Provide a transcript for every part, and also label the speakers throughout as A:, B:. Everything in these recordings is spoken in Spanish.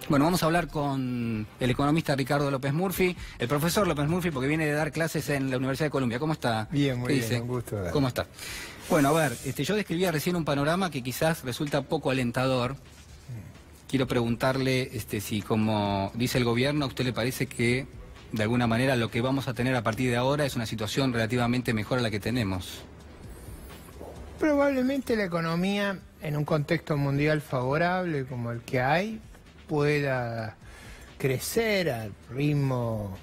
A: Bueno, vamos a hablar con el economista Ricardo López Murphy, el profesor López Murphy, porque viene de dar clases en la Universidad de Columbia. ¿Cómo está?
B: Bien, muy bien,
A: dice?
B: un gusto.
A: ¿Cómo está? Bueno, a ver, yo describía recién un panorama que quizás resulta poco alentador. Quiero preguntarle si, como dice el gobierno, ¿a usted le parece que, de alguna manera, lo que vamos a tener a partir de ahora es una situación relativamente mejor a la que tenemos?
B: Probablemente la economía, en un contexto mundial favorable como el que hay, pueda crecer al ritmo,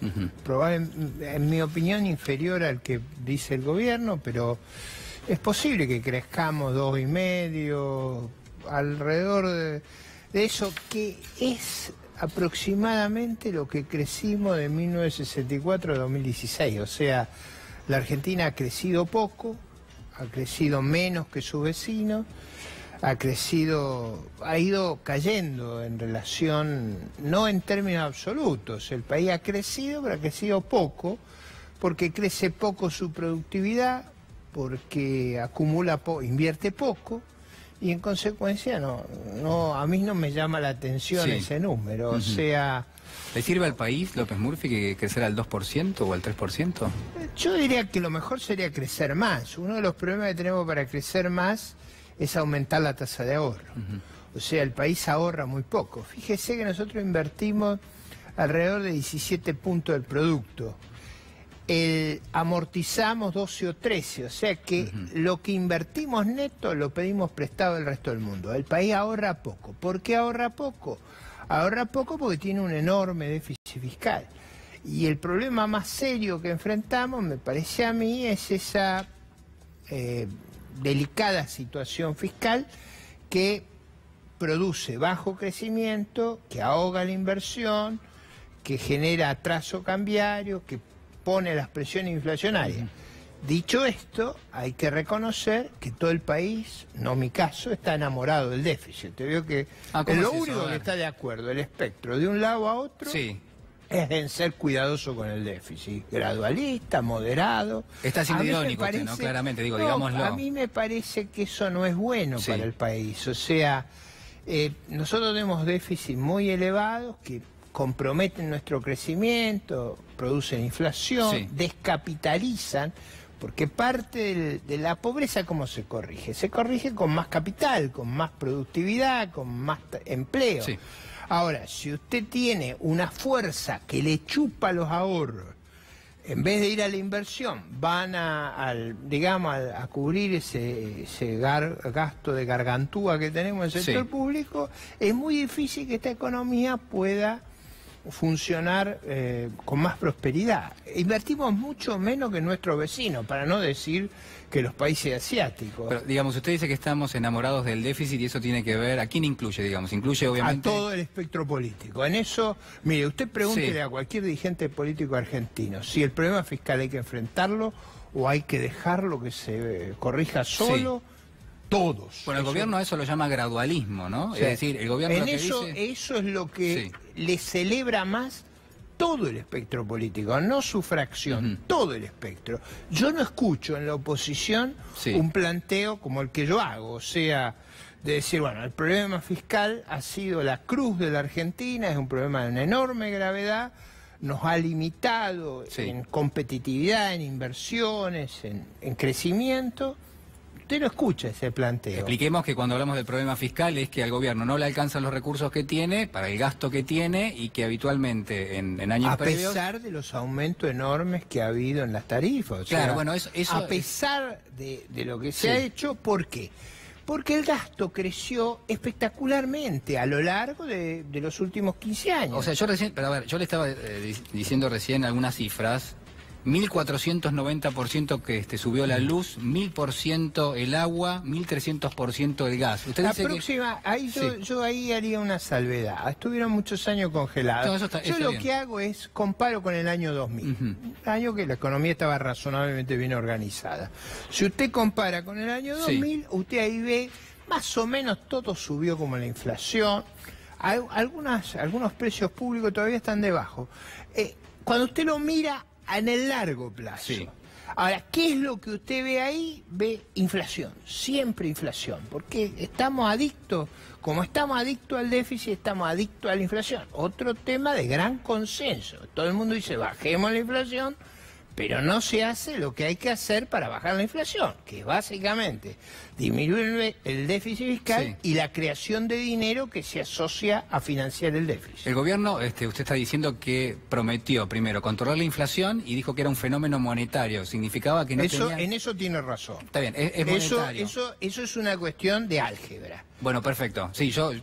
B: en mi opinión, inferior al que dice el gobierno, pero es posible que crezcamos 2,5, alrededor de eso, que es aproximadamente lo que crecimos de 1964 a 2016. O sea, la Argentina ha crecido poco, ha crecido menos que sus vecinos, ha ido cayendo en relación, no en términos absolutos. El país ha crecido, pero ha crecido poco, porque crece poco su productividad, porque acumula invierte poco, y en consecuencia a mí no me llama la atención ese número. O sea...
A: ¿Le sirve al país, López Murphy, que crecer al 2% o al 3%?
B: Yo diría que lo mejor sería crecer más. Uno de los problemas que tenemos para crecer más es aumentar la tasa de ahorro. O sea, el país ahorra muy poco. Fíjese que nosotros invertimos alrededor de 17 puntos del producto. Amortizamos 12 o 13, o sea que lo que invertimos neto lo pedimos prestado al resto del mundo. El país ahorra poco. ¿Por qué ahorra poco? Ahorra poco porque tiene un enorme déficit fiscal. Y el problema más serio que enfrentamos, me parece a mí, es esa delicada situación fiscal que produce bajo crecimiento, que ahoga la inversión, que genera atraso cambiario, que pone las presiones inflacionarias. Dicho esto, hay que reconocer que todo el país, no mi caso, está enamorado del déficit. Te veo que es lo único que está de acuerdo, el espectro de un lado a otro, es en ser cuidadoso con el déficit, gradualista, moderado.
A: Está siendo irónico usted, ¿no? Claramente, digámoslo.
B: A mí me parece que eso no es bueno para el país. O sea, nosotros tenemos déficits muy elevados que comprometen nuestro crecimiento, producen inflación, descapitalizan, porque parte de la pobreza, ¿cómo se corrige? Se corrige con más capital, con más productividad, con más empleo. Ahora, si usted tiene una fuerza que le chupa los ahorros, en vez de ir a la inversión, van a cubrir ese gasto de gargantúa que tenemos en el sector público, es muy difícil que esta economía pueda funcionar con más prosperidad. Invertimos mucho menos que nuestros vecinos, para no decir que los países asiáticos.
A: Pero, digamos, usted dice que estamos enamorados del déficit y eso tiene que ver... ¿A quién incluye, digamos? Incluye, obviamente...
B: A todo el espectro político. En eso, mire, usted pregúntele a cualquier dirigente político argentino si el problema fiscal hay que enfrentarlo o hay que dejarlo que se corrija solo. Todos.
A: Bueno, el gobierno a eso lo llama gradualismo, ¿no? Es decir, el gobierno
B: eso es lo que le celebra más todo el espectro político, no su fracción, todo el espectro. Yo no escucho en la oposición un planteo como el que yo hago, o sea, de decir, bueno, el problema fiscal ha sido la cruz de la Argentina, es un problema de una enorme gravedad, nos ha limitado en competitividad, en inversiones, en crecimiento. Usted no escucha ese planteo.
A: Expliquemos que cuando hablamos del problema fiscal es que al gobierno no le alcanzan los recursos que tiene para el gasto que tiene y que habitualmente en años previos...
B: A pesar de los aumentos enormes que ha habido en las tarifas. O sea,
A: bueno, eso
B: a pesar de lo que se ha hecho, ¿por qué? Porque el gasto creció espectacularmente a lo largo de los últimos 15 años.
A: O sea, yo le estaba diciendo recién algunas cifras. 1.490% que subió la luz, 1.000% el agua, 1.300% el gas. Usted dice
B: yo ahí haría una salvedad. Estuvieron muchos años congelados. Yo lo que hago es comparo con el año 2000, un año que la economía estaba razonablemente bien organizada. Si usted compara con el año 2000, usted ahí ve más o menos todo subió como la inflación. Algunos precios públicos todavía están debajo. Cuando usted lo mira en el largo plazo, Ahora, ¿qué es lo que usted ve ahí? Ve inflación, siempre inflación, porque estamos adictos, como estamos adictos al déficit, estamos adictos a la inflación. Otro tema de gran consenso. Todo el mundo dice, bajemos la inflación, pero no se hace lo que hay que hacer para bajar la inflación, que es básicamente disminuir el déficit fiscal y la creación de dinero que se asocia a financiar el déficit.
A: El gobierno, usted está diciendo que prometió primero controlar la inflación y dijo que era un fenómeno monetario, significaba que no tenía...
B: En eso tiene razón.
A: Está bien, es monetario.
B: Eso es una cuestión de álgebra.
A: Bueno, perfecto. Sí, yo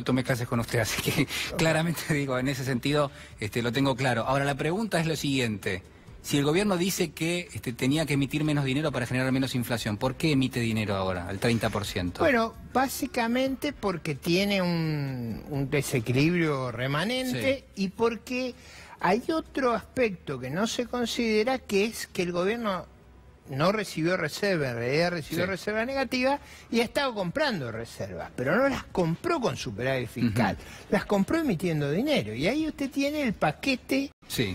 A: tomé clases con usted, así que claramente digo, en ese sentido lo tengo claro. Ahora, la pregunta es lo siguiente. Si el gobierno dice que tenía que emitir menos dinero para generar menos inflación, ¿por qué emite dinero ahora, al 30%?
B: Bueno, básicamente porque tiene un desequilibrio remanente y porque hay otro aspecto que no se considera, que es que el gobierno no recibió reserva, en realidad recibió reserva negativa y ha estado comprando reservas, pero no las compró con superávit fiscal, las compró emitiendo dinero. Y ahí usted tiene el paquete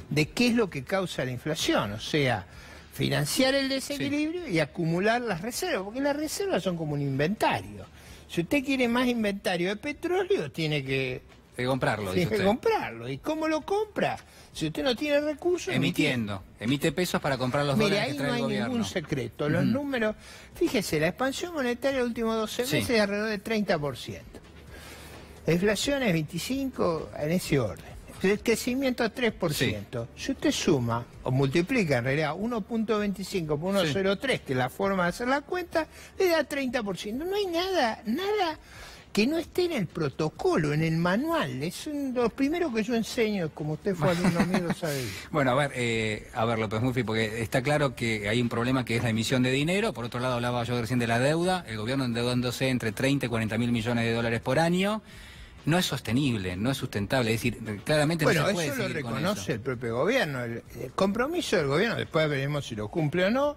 B: de qué es lo que causa la inflación, o sea, financiar el desequilibrio y acumular las reservas, porque las reservas son como un inventario. Si usted quiere más inventario de petróleo, tiene que
A: comprarlo.
B: Tiene que comprarlo. ¿Y cómo lo compra? Si usted no tiene recursos...
A: Emite pesos para comprar los dólares que trae el gobierno.
B: Mire, ahí no hay ningún secreto. Los números... Fíjese, la expansión monetaria de los últimos 12 meses es alrededor del 30%. La inflación es 25%, en ese orden. El crecimiento es 3%. Si usted suma o multiplica en realidad 1.25 por 1.03, que es la forma de hacer la cuenta, le da 30%. No hay nada que no esté en el protocolo, en el manual. Es lo primero que yo enseño, como usted fue alumno mío, lo sabe.
A: Bueno, a ver, López Murphy, porque está claro que hay un problema que es la emisión de dinero. Por otro lado, hablaba yo recién de la deuda, el gobierno endeudándose entre 30 y 40 mil millones de dólares por año. No es sostenible, no es sustentable, es decir, claramente no se puede seguir con eso.
B: Bueno, eso lo reconoce el propio gobierno. El compromiso del gobierno, después veremos si lo cumple o no,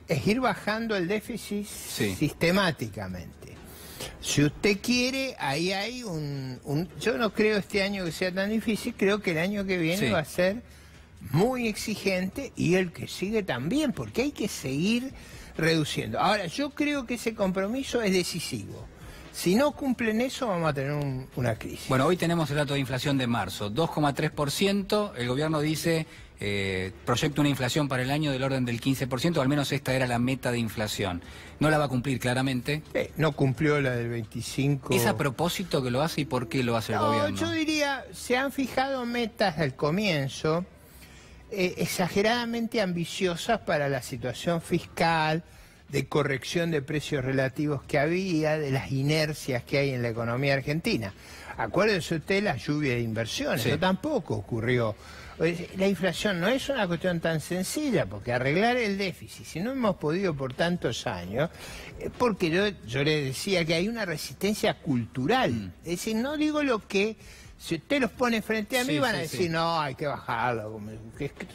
B: es ir bajando el déficit sistemáticamente. Si usted quiere, ahí hay yo no creo este año que sea tan difícil, creo que el año que viene va a ser muy exigente y el que sigue también, porque hay que seguir reduciendo. Ahora, yo creo que ese compromiso es decisivo. Si no cumplen eso, vamos a tener una crisis.
A: Bueno, hoy tenemos el dato de inflación de marzo, 2,3%. El gobierno dice, proyecta una inflación para el año del orden del 15%, al menos esta era la meta de inflación. No la va a cumplir claramente.
B: No cumplió la del 25%.
A: ¿Es a propósito que lo hace y por qué lo hace el gobierno?
B: Yo diría, se han fijado metas al comienzo exageradamente ambiciosas para la situación fiscal, de corrección de precios relativos que había, de las inercias que hay en la economía argentina. Acuérdese usted la lluvia de inversiones, eso tampoco ocurrió. La inflación no es una cuestión tan sencilla, porque arreglar el déficit, si no hemos podido por tantos años, porque yo le decía que hay una resistencia cultural. Es decir, no digo lo que... Si usted los pone frente a mí, van a decir, no, hay que bajarlo.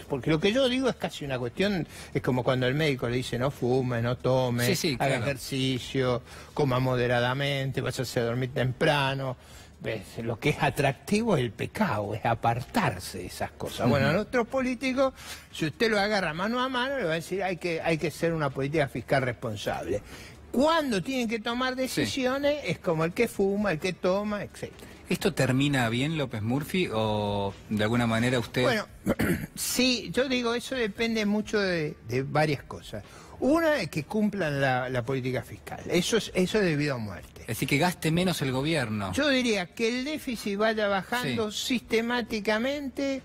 B: Porque lo que yo digo es casi una cuestión, es como cuando el médico le dice, no fume, no tome, haga ejercicio, coma moderadamente, váyase a dormir temprano. ¿Ves? Lo que es atractivo es el pecado, es apartarse de esas cosas. Bueno, a nuestros políticos, si usted lo agarra mano a mano, le va a decir, hay que ser una política fiscal responsable. Cuando tienen que tomar decisiones, es como el que fuma, el que toma, etc.
A: ¿Esto termina bien, López Murphy, o de alguna manera usted...?
B: Bueno, sí, yo digo, eso depende mucho de varias cosas. Una es que cumplan la política fiscal, eso es debido a muerte.
A: Es decir, que gaste menos el gobierno.
B: Yo diría que el déficit vaya bajando sistemáticamente,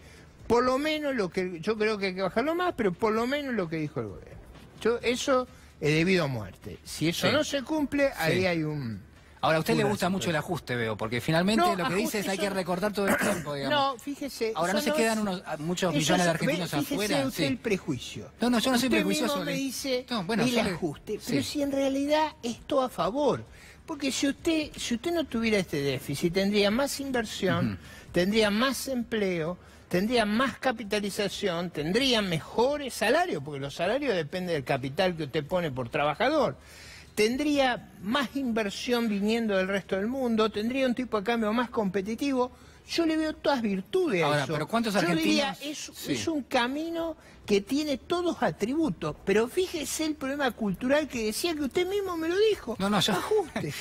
B: por lo menos lo que... Yo creo que hay que bajarlo más, pero por lo menos lo que dijo el gobierno. Eso es debido a muerte. Si eso no se cumple, ahí hay un...
A: Ahora, a usted le gusta mucho el ajuste, veo, porque finalmente lo que dice es hay que recortar todo el tiempo, digamos.
B: No, fíjese...
A: Ahora, ¿no se quedan muchos millones de argentinos afuera?
B: Fíjese usted el prejuicio.
A: No, yo no soy prejuicioso.
B: Usted mismo me dice el ajuste, pero si en realidad es todo a favor. Porque si usted no tuviera este déficit, tendría más inversión, tendría más empleo, tendría más capitalización, tendría mejores salarios, porque los salarios dependen del capital que usted pone por trabajador. Tendría más inversión viniendo del resto del mundo, tendría un tipo de cambio más competitivo. yo le veo todas virtudes a eso.
A: Pero ¿cuántos
B: yo
A: argentinos?
B: diría, es un camino que tiene todos atributos, pero fíjese el problema cultural que decía, que usted mismo me lo dijo.
A: No, yo...
B: Ajuste.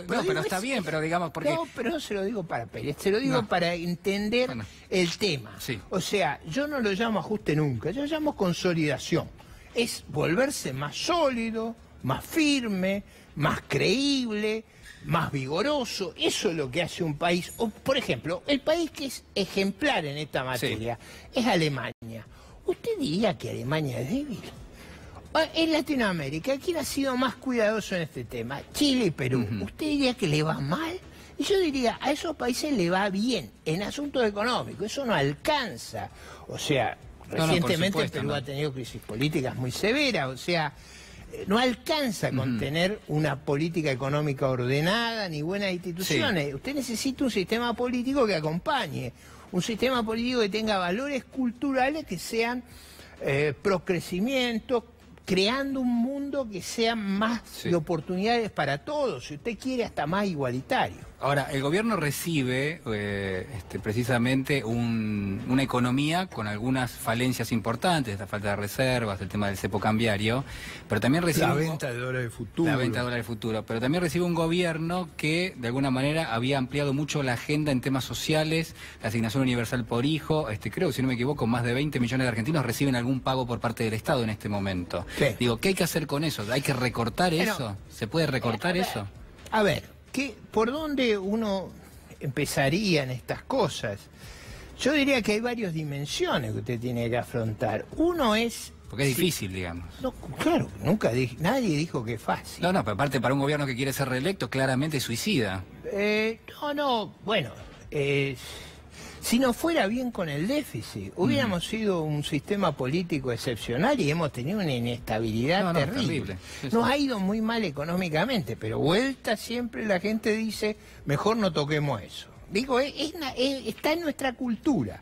A: pero está bien, pero digamos, porque...
B: No, pero no se lo digo para pelear, se lo digo para entender el tema.
A: Sí.
B: O sea, yo no lo llamo ajuste nunca, yo lo llamo consolidación. Es volverse más sólido, más firme, más creíble, más vigoroso. Eso es lo que hace un país. O, por ejemplo, el país que es ejemplar en esta materia es Alemania. ¿Usted diría que Alemania es débil? En Latinoamérica, ¿quién ha sido más cuidadoso en este tema? Chile y Perú. ¿Usted diría que le va mal? Y yo diría, a esos países le va bien en asuntos económicos. Eso no alcanza. O sea, recientemente Perú ha tenido crisis políticas muy severas. O sea, no alcanza con tener una política económica ordenada ni buenas instituciones. Usted necesita un sistema político que acompañe. Un sistema político que tenga valores culturales que sean pro crecimiento, creando un mundo que sea más de oportunidades para todos, si usted quiere hasta más igualitario.
A: Ahora, el gobierno recibe precisamente una economía con algunas falencias importantes, la falta de reservas, el tema del cepo cambiario, pero también recibe...
B: La venta de dólares futuro.
A: La venta de dólares futuro, pero también recibe un gobierno que de alguna manera había ampliado mucho la agenda en temas sociales, la asignación universal por hijo, creo que si no me equivoco, más de 20 millones de argentinos reciben algún pago por parte del Estado en este momento. Sí. Digo, ¿qué hay que hacer con eso? ¿Hay que recortar eso? ¿Se puede recortar eso?
B: A ver, ¿por dónde uno empezaría en estas cosas? Yo diría que hay varias dimensiones que usted tiene que afrontar. Uno es...
A: Porque es difícil, digamos.
B: No, claro, nadie dijo que es fácil.
A: No, pero aparte para un gobierno que quiere ser reelecto, claramente suicida.
B: Bueno, si no fuera bien con el déficit, hubiéramos sido un sistema político excepcional y hemos tenido una inestabilidad terrible. Nos ha ido muy mal económicamente, pero vuelta siempre la gente dice, mejor no toquemos eso. Digo, está en nuestra cultura.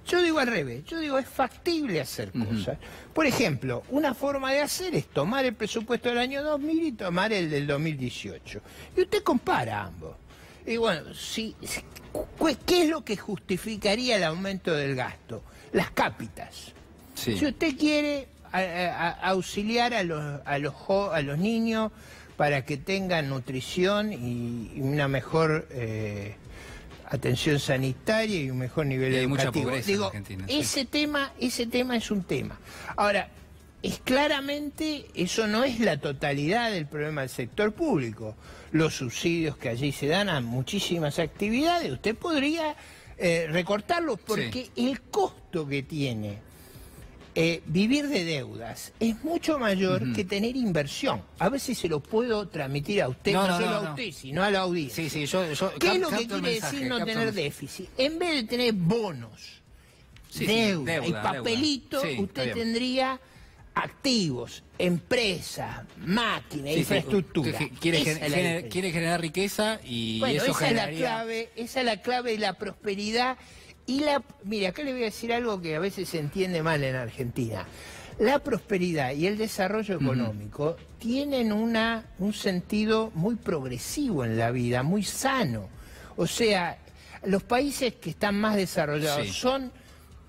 B: Yo digo al revés, yo digo, es factible hacer cosas. Por ejemplo, una forma de hacer es tomar el presupuesto del año 2000 y tomar el del 2018. Y usted compara ambos. Y bueno, ¿qué es lo que justificaría el aumento del gasto? Las cápitas. Sí. Si usted quiere auxiliar a los niños para que tengan nutrición y una mejor atención sanitaria y un mejor nivel educativo.
A: Mucha pobreza en Argentina.
B: Ese tema es un tema. Ahora, claramente eso no es la totalidad del problema del sector público. Los subsidios que allí se dan a muchísimas actividades, usted podría recortarlos porque el costo que tiene vivir de deudas es mucho mayor que tener inversión. A ver si se lo puedo transmitir a usted, no solo a usted, sino a la audiencia. ¿Qué es lo que quiere decir no tener déficit? En vez de tener bonos, deuda y papelito, usted tendría activos, empresas, máquinas, infraestructura.
A: Quiere generar riqueza y eso
B: esa es la clave de la prosperidad. Mira, acá le voy a decir algo que a veces se entiende mal en Argentina. La prosperidad y el desarrollo económico tienen un sentido muy progresivo en la vida, muy sano. O sea, los países que están más desarrollados son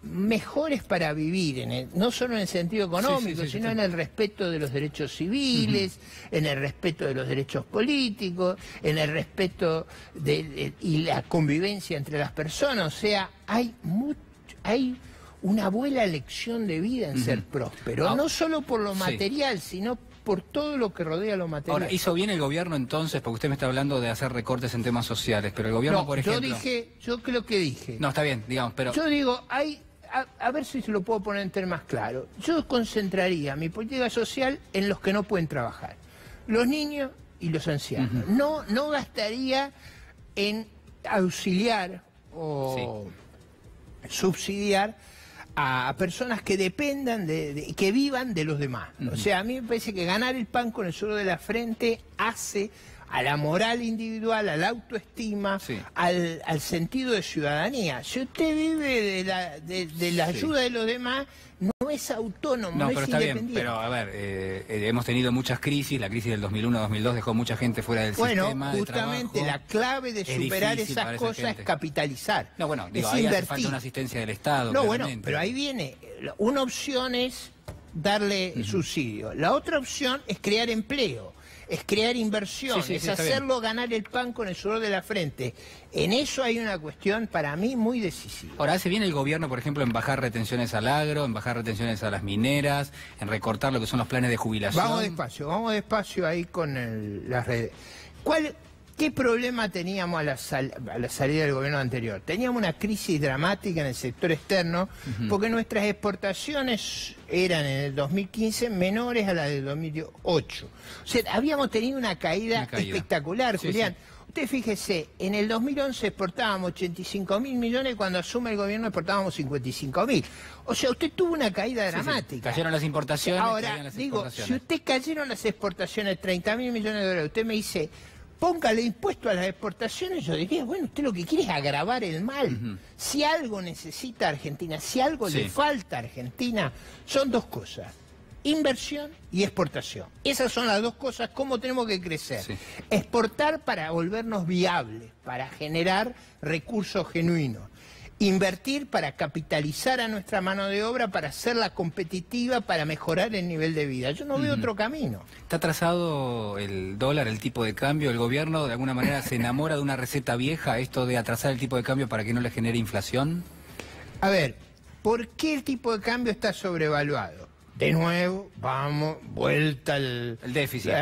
B: mejores para vivir, no solo en el sentido económico, sino en el respeto de los derechos civiles, en el respeto de los derechos políticos, en el respeto y la convivencia entre las personas. O sea, hay una buena lección de vida en ser próspero, no solo por lo material, sino por todo lo que rodea lo material.
A: Ahora, ¿hizo bien el gobierno entonces? Porque usted me está hablando de hacer recortes en temas sociales, pero el gobierno, por ejemplo...
B: yo creo que dije...
A: No, está bien, digamos, pero...
B: Yo digo, a ver si se lo puedo poner en términos claros. Yo concentraría mi política social en los que no pueden trabajar. Los niños y los ancianos. No gastaría en auxiliar o subsidiar a personas que dependan que vivan de los demás. O sea, a mí me parece que ganar el pan con el sudor de la frente hace a la moral individual, a la autoestima, al sentido de ciudadanía. Si usted vive de la ayuda de los demás, no no es autónomo,
A: No,
B: no
A: pero
B: es
A: está bien,
B: independiente.
A: pero a ver, hemos tenido muchas crisis, la crisis del 2001-2002 dejó mucha gente fuera del sistema de
B: justamente
A: trabajo.
B: la clave de superar
A: difícil
B: esas
A: para esa
B: cosas
A: gente.
B: es capitalizar.
A: No, bueno, digo,
B: es
A: ahí hace
B: invertir.
A: falta una asistencia del Estado.
B: No,
A: claramente.
B: bueno, pero ahí viene, una opción es darle subsidio, la otra opción es crear empleo, es crear inversión,
A: Sí,
B: es
A: está bien.
B: hacerlo ganar el pan con el sudor de la frente. En eso hay una cuestión para mí muy decisiva.
A: Ahora, ¿hace bien el gobierno, por ejemplo, en bajar retenciones al agro, en bajar retenciones a las mineras, en recortar lo que son los planes de jubilación?
B: Vamos despacio ahí con las redes. ¿Qué problema teníamos a la salida del gobierno anterior? Teníamos una crisis dramática en el sector externo, porque nuestras exportaciones eran en el 2015 menores a las del 2008. O sea, habíamos tenido una caída espectacular,
A: Sí,
B: Julián.
A: sí.
B: Usted fíjese, en el 2011 exportábamos 85.000 millones, cuando asume el gobierno exportábamos 55.000. O sea, usted tuvo una caída dramática.
A: Cayeron las importaciones.
B: Ahora,
A: las
B: digo,
A: exportaciones.
B: si usted cayeron las exportaciones, 30.000 millones de dólares, usted me dice, póngale impuesto a las exportaciones, yo diría, bueno, usted lo que quiere es agravar el mal. Si algo necesita Argentina, si algo le falta a Argentina, son dos cosas: inversión y exportación. Esas son las dos cosas. ¿Cómo tenemos que crecer?
A: Sí.
B: Exportar para volvernos viables, para generar recursos genuinos. Invertir para capitalizar a nuestra mano de obra, para hacerla competitiva, para mejorar el nivel de vida. Yo no veo otro camino.
A: ¿Está atrasado el dólar, el tipo de cambio? ¿El gobierno de alguna manera se enamora de una receta vieja, esto de atrasar el tipo de cambio para que no le genere inflación?
B: A ver, ¿por qué el tipo de cambio está sobrevaluado? De nuevo, vamos, vuelta al...
A: El déficit.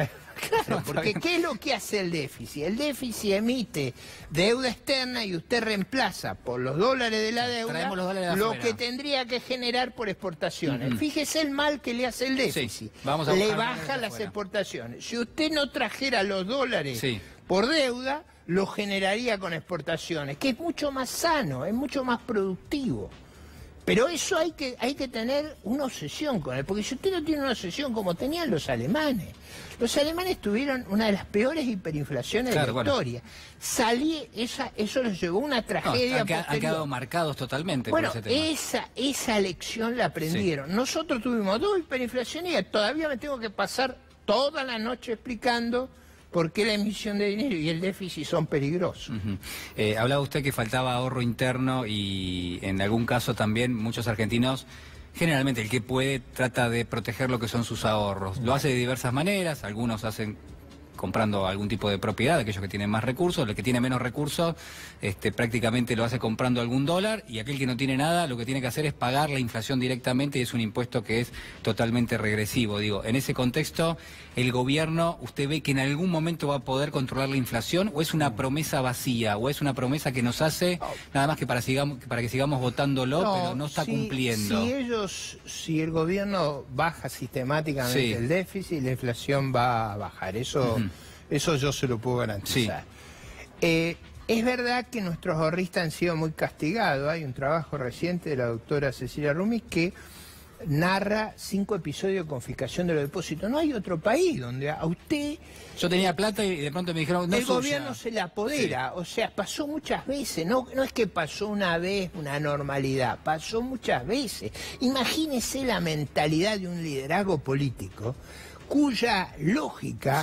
B: Claro, porque ¿qué es lo que hace el déficit? El déficit emite deuda externa y usted reemplaza por los dólares de la deuda
A: Traemos los dólares de
B: lo
A: afuera.
B: que tendría que generar por exportaciones. Fíjese el mal que le hace el déficit.
A: Sí, vamos a
B: le
A: buscar
B: baja
A: dólares de
B: las
A: afuera.
B: exportaciones. Si usted no trajera los dólares
A: Sí.
B: por deuda, lo generaría con exportaciones, que es mucho más sano, es mucho más productivo. Pero eso hay que tener una obsesión con él, porque si usted no tiene una obsesión como tenían los alemanes tuvieron una de las peores hiperinflaciones de la historia. Eso les llevó a una tragedia
A: Han
B: posterior.
A: quedado marcados totalmente
B: Bueno,
A: por ese tema.
B: esa lección la aprendieron. Nosotros tuvimos dos hiperinflaciones y todavía me tengo que pasar toda la noche explicando por qué la emisión de dinero y el déficit son peligrosos.
A: Hablaba usted que faltaba ahorro interno y en algún caso también muchos argentinos, generalmente el que puede, trata de proteger lo que son sus ahorros. Lo hace de diversas maneras, algunos hacen comprando algún tipo de propiedad, aquellos que tienen más recursos, el que tiene menos recursos prácticamente lo hace comprando algún dólar, y aquel que no tiene nada lo que tiene que hacer es pagar la inflación directamente, y es un impuesto que es totalmente regresivo. Digo, en ese contexto, ¿el gobierno, usted ve que en algún momento va a poder controlar la inflación, o es una promesa vacía, o es una promesa que nos hace nada más que para que sigamos votándolo, pero no está cumpliendo?
B: Si el gobierno baja sistemáticamente el déficit, la inflación va a bajar. Eso yo se lo puedo garantizar. Es verdad que nuestros ahorristas han sido muy castigados. Hay un trabajo reciente de la doctora Cecilia Rumis que narra 5 episodios de confiscación de los depósitos. No hay otro país donde a usted...
A: Yo tenía plata y de pronto me dijeron, no,
B: el gobierno se la apodera. O sea, pasó muchas veces. No es que pasó una vez una normalidad, pasó muchas veces. Imagínese la mentalidad de un liderazgo político cuya lógica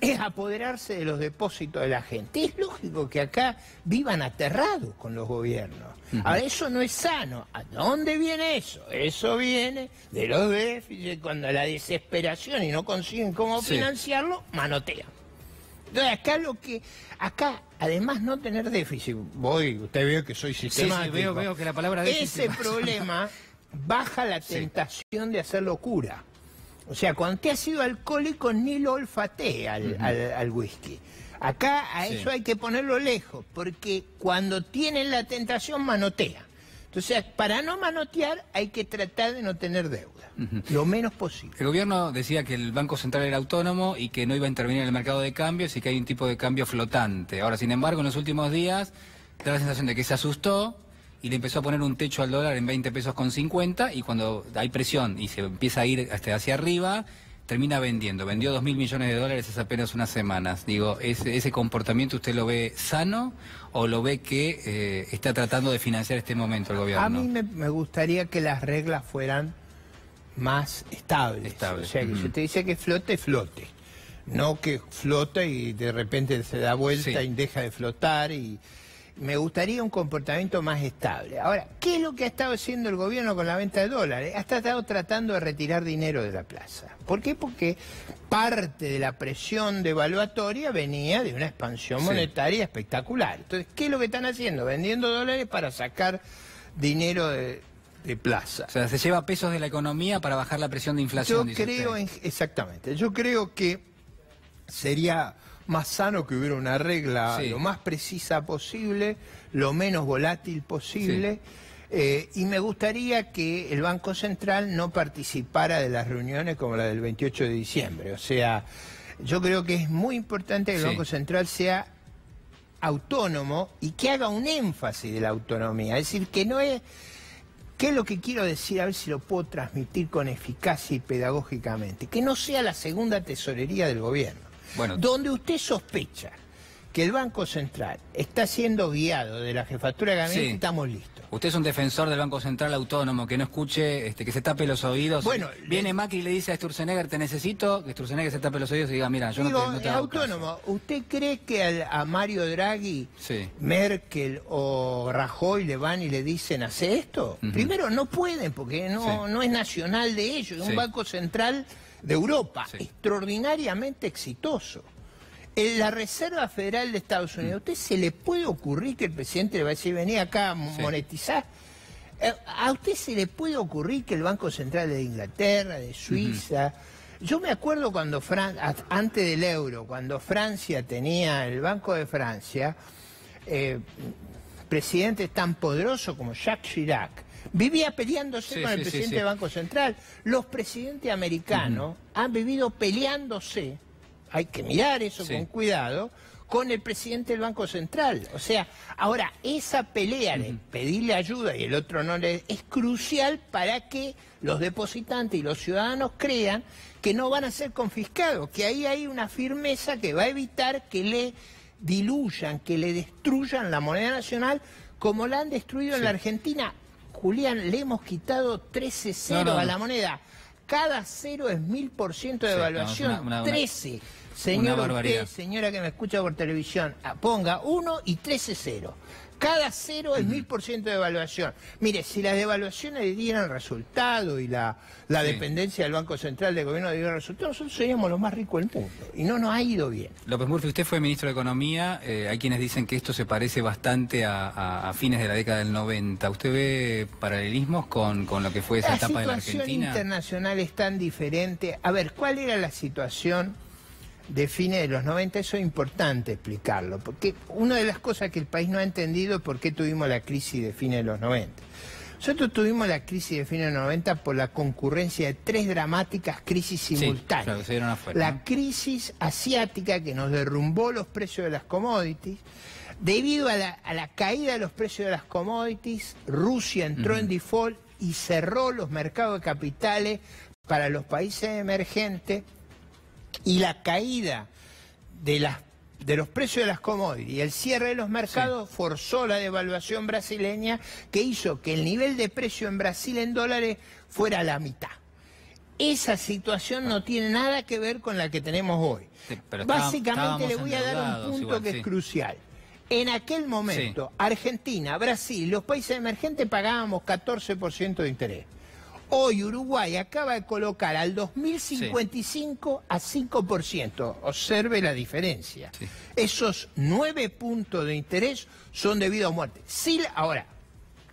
B: es apoderarse de los depósitos de la gente. Es lógico que acá vivan aterrados con los gobiernos. Ahora, eso no es sano. ¿A dónde viene eso? Eso viene de los déficits, cuando la desesperación y no consiguen cómo financiarlo, manotean. Entonces, acá, además no tener déficit, usted ve que soy sistemático.
A: Sí, veo que la palabra déficit...
B: Ese problema baja la tentación de hacer locura. O sea, cuando usted ha sido alcohólico, ni lo olfatea al whisky. Acá a eso hay que ponerlo lejos, porque cuando tienen la tentación, manotea. Entonces, para no manotear, hay que tratar de no tener deuda, lo menos posible.
A: El gobierno decía que el Banco Central era autónomo y que no iba a intervenir en el mercado de cambios y que hay un tipo de cambio flotante. Ahora, sin embargo, en los últimos días da la sensación de que se asustó y le empezó a poner un techo al dólar en 20 pesos con 50, y cuando hay presión y se empieza a ir hacia arriba, termina vendiendo. Vendió 2.000 millones de dólares hace apenas unas semanas. Digo, ¿ese comportamiento usted lo ve sano o lo ve que está tratando de financiar este momento el gobierno?
B: A mí me gustaría que las reglas fueran más estables. O sea, que si usted dice que flote, flote. No que flota y de repente se da vuelta y deja de flotar. Y me gustaría un comportamiento más estable. Ahora, ¿qué es lo que ha estado haciendo el gobierno con la venta de dólares? Ha estado tratando de retirar dinero de la plaza. ¿Por qué? Porque parte de la presión devaluatoria venía de una expansión monetaria espectacular. Entonces, ¿qué es lo que están haciendo? Vendiendo dólares para sacar dinero de plaza.
A: O sea, se lleva pesos de la economía para bajar la presión de inflación.
B: Yo creo, exactamente, yo creo que sería más sano que hubiera una regla lo más precisa posible, lo menos volátil posible, y me gustaría que el Banco Central no participara de las reuniones como la del 28 de diciembre. O sea, yo creo que es muy importante que el Banco Central sea autónomo y que haga un énfasis de la autonomía. Es decir, que no es... ¿Qué es lo que quiero decir? A ver si lo puedo transmitir con eficacia y pedagógicamente. Que no sea la segunda tesorería del gobierno. Bueno, donde usted sospecha que el Banco Central está siendo guiado de la jefatura de gabinete, estamos listos.
A: Usted es un defensor del Banco Central autónomo, que no escuche, que se tape los oídos. Bueno, viene Macri y le dice a Sturzenegger, te necesito, que Sturzenegger se tape los oídos y diga, mira, yo no te hago
B: autónomo. Caso. ¿Usted cree que a Mario Draghi, Merkel o Rajoy le van y le dicen, hace esto? Primero, no pueden, porque no es nacional de ellos, es un Banco Central de Europa, extraordinariamente exitoso. En la Reserva Federal de Estados Unidos, ¿a usted se le puede ocurrir que el presidente le va a decir, vení acá a monetizar? ¿A usted se le puede ocurrir que el Banco Central de Inglaterra, de Suiza... Yo me acuerdo cuando, antes del euro, cuando Francia tenía el Banco de Francia, presidentes tan poderosos como Jacques Chirac, vivía peleándose con el presidente del Banco Central. Los presidentes americanos han vivido peleándose, hay que mirar eso con cuidado, con el presidente del Banco Central. O sea, ahora, esa pelea de pedirle ayuda y el otro no le... es crucial para que los depositantes y los ciudadanos crean que no van a ser confiscados, que ahí hay una firmeza que va a evitar que le diluyan, que le destruyan la moneda nacional como la han destruido en la Argentina. Julián, le hemos quitado 13 ceros a la moneda. Cada cero es 1000% de devaluación. 13. Señor, usted, señora que me escucha por televisión, ponga 1 y 13 ceros. Cada cero es 1000% de devaluación. Mire, si las devaluaciones dieran resultado y la dependencia del Banco Central del gobierno diera resultado, nosotros seríamos los más ricos del mundo. Y no nos ha ido bien.
A: López Murphy, usted fue ministro de Economía. Hay quienes dicen que esto se parece bastante a fines de la década del 90. ¿Usted ve paralelismos con lo que fue esa etapa de la Argentina?
B: La situación internacional es tan diferente. A ver, ¿cuál era la situación de fines de los 90? Eso es importante explicarlo, porque una de las cosas que el país no ha entendido es por qué tuvimos la crisis de fines de los 90. Nosotros tuvimos la crisis de fines de los 90 por la concurrencia de 3 dramáticas crisis simultáneas. Claro, se dieron afuera, la crisis asiática, que nos derrumbó los precios de las commodities. Debido a la caída de los precios de las commodities, Rusia entró en default y cerró los mercados de capitales para los países emergentes. Y la caída de los precios de las commodities y el cierre de los mercados forzó la devaluación brasileña, que hizo que el nivel de precio en Brasil en dólares fuera a la mitad. Esa situación no tiene nada que ver con la que tenemos hoy. Básicamente le voy a dar un punto que es crucial. En aquel momento, Argentina, Brasil, los países emergentes pagábamos 14% de interés. Hoy Uruguay acaba de colocar al 2055 a 5%. Observe la diferencia. Esos 9 puntos de interés son debido a muerte. Ahora,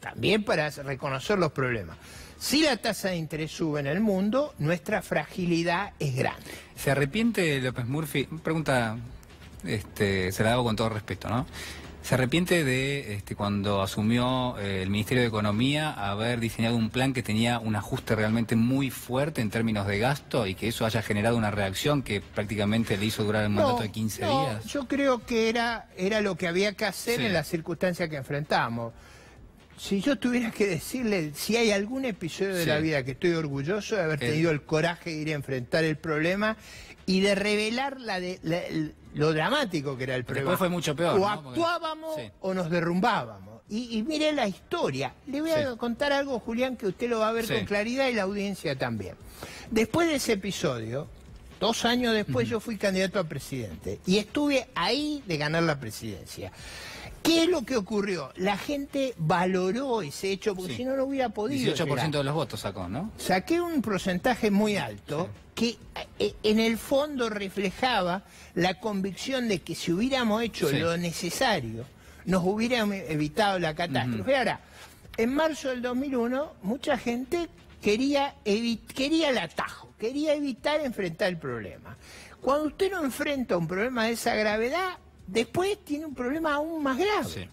B: también para reconocer los problemas. Si la tasa de interés sube en el mundo, nuestra fragilidad es grande.
A: ¿Se arrepiente López Murphy? Pregunta, se la hago con todo respeto, ¿no? ¿Se arrepiente de cuando asumió el Ministerio de Economía haber diseñado un plan que tenía un ajuste realmente muy fuerte en términos de gasto y que eso haya generado una reacción que prácticamente le hizo durar el mandato de 15 días?
B: Yo creo que era lo que había que hacer en las circunstancias que enfrentamos. Si yo tuviera que decirle, si hay algún episodio de la vida que estoy orgulloso de haber tenido el coraje de ir a enfrentar el problema y de revelar lo dramático que era el problema.
A: Después fue mucho peor,
B: O
A: ¿no?
B: actuábamos
A: Sí.
B: o nos derrumbábamos. Y mire la historia. Le voy a contar algo, Julián, que usted lo va a ver con claridad y la audiencia también. Después de ese episodio, 2 años después, yo fui candidato a presidente y estuve ahí de ganar la presidencia. ¿Qué es lo que ocurrió? La gente valoró ese hecho, porque si no, no hubiera podido
A: 18%
B: llegar.
A: de los votos sacó, ¿no?
B: Saqué un porcentaje muy alto que en el fondo reflejaba la convicción de que si hubiéramos hecho lo necesario, nos hubiéramos evitado la catástrofe. Ahora, en marzo del 2001, mucha gente quería el atajo, quería evitar enfrentar el problema. Cuando usted no enfrenta un problema de esa gravedad, después tiene un problema aún más grave.
A: Sí.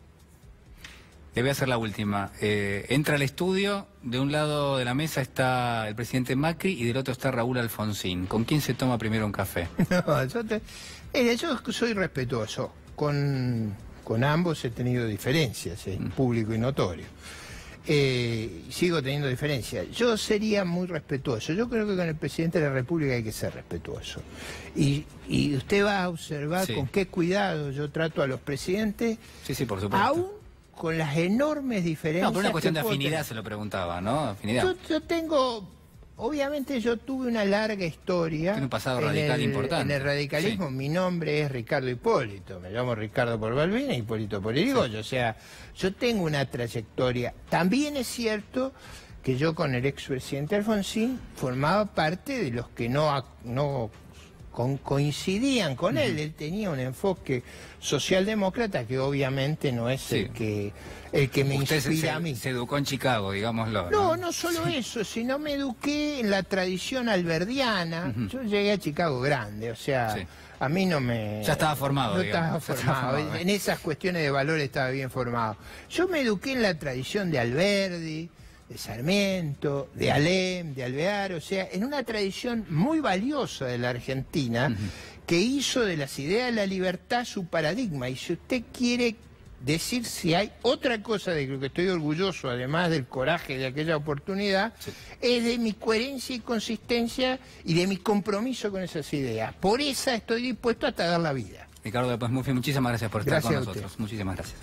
A: Le voy a hacer la última. Entra al estudio, de un lado de la mesa está el presidente Macri y del otro está Raúl Alfonsín. ¿Con quién se toma primero un café?
B: No, yo soy respetuoso. Con ambos he tenido diferencias, público y notorio. Sigo teniendo diferencias. Yo sería muy respetuoso. Yo creo que con el presidente de la República hay que ser respetuoso. Y usted va a observar con qué cuidado yo trato a los presidentes.
A: Sí, por supuesto.
B: Aún con las enormes diferencias.
A: No, por una cuestión de afinidad se lo preguntaba, ¿no? Afinidad.
B: Yo tengo... Obviamente yo tuve una larga historia.
A: Tiene un pasado radical importante.
B: En el radicalismo mi nombre es Ricardo Hipólito. Me llamo Ricardo por Balbina y Hipólito por Irigoyen. O sea, yo tengo una trayectoria. También es cierto que yo con el expresidente Alfonsín formaba parte de los que no coincidían con él. Él tenía un enfoque socialdemócrata que obviamente no es el que me inspira a mí.
A: Se educó en Chicago, digámoslo.
B: No solo eso, sino me eduqué en la tradición alberdiana. Yo llegué a Chicago grande, o sea, a mí no me...
A: Ya estaba formado,
B: No
A: digamos.
B: estaba formado, en esas cuestiones de valores estaba bien formado. Yo me eduqué en la tradición de Alberdi, de Sarmiento, de Alem, de Alvear, o sea, en una tradición muy valiosa de la Argentina que hizo de las ideas de la libertad su paradigma. Y si usted quiere decir si hay otra cosa de lo que estoy orgulloso, además del coraje de aquella oportunidad, es de mi coherencia y consistencia y de mi compromiso con esas ideas. Por esa estoy dispuesto hasta dar la vida.
A: Ricardo López Murphy, muchísimas gracias por estar con
B: Gracias a usted.
A: nosotros. Muchísimas gracias.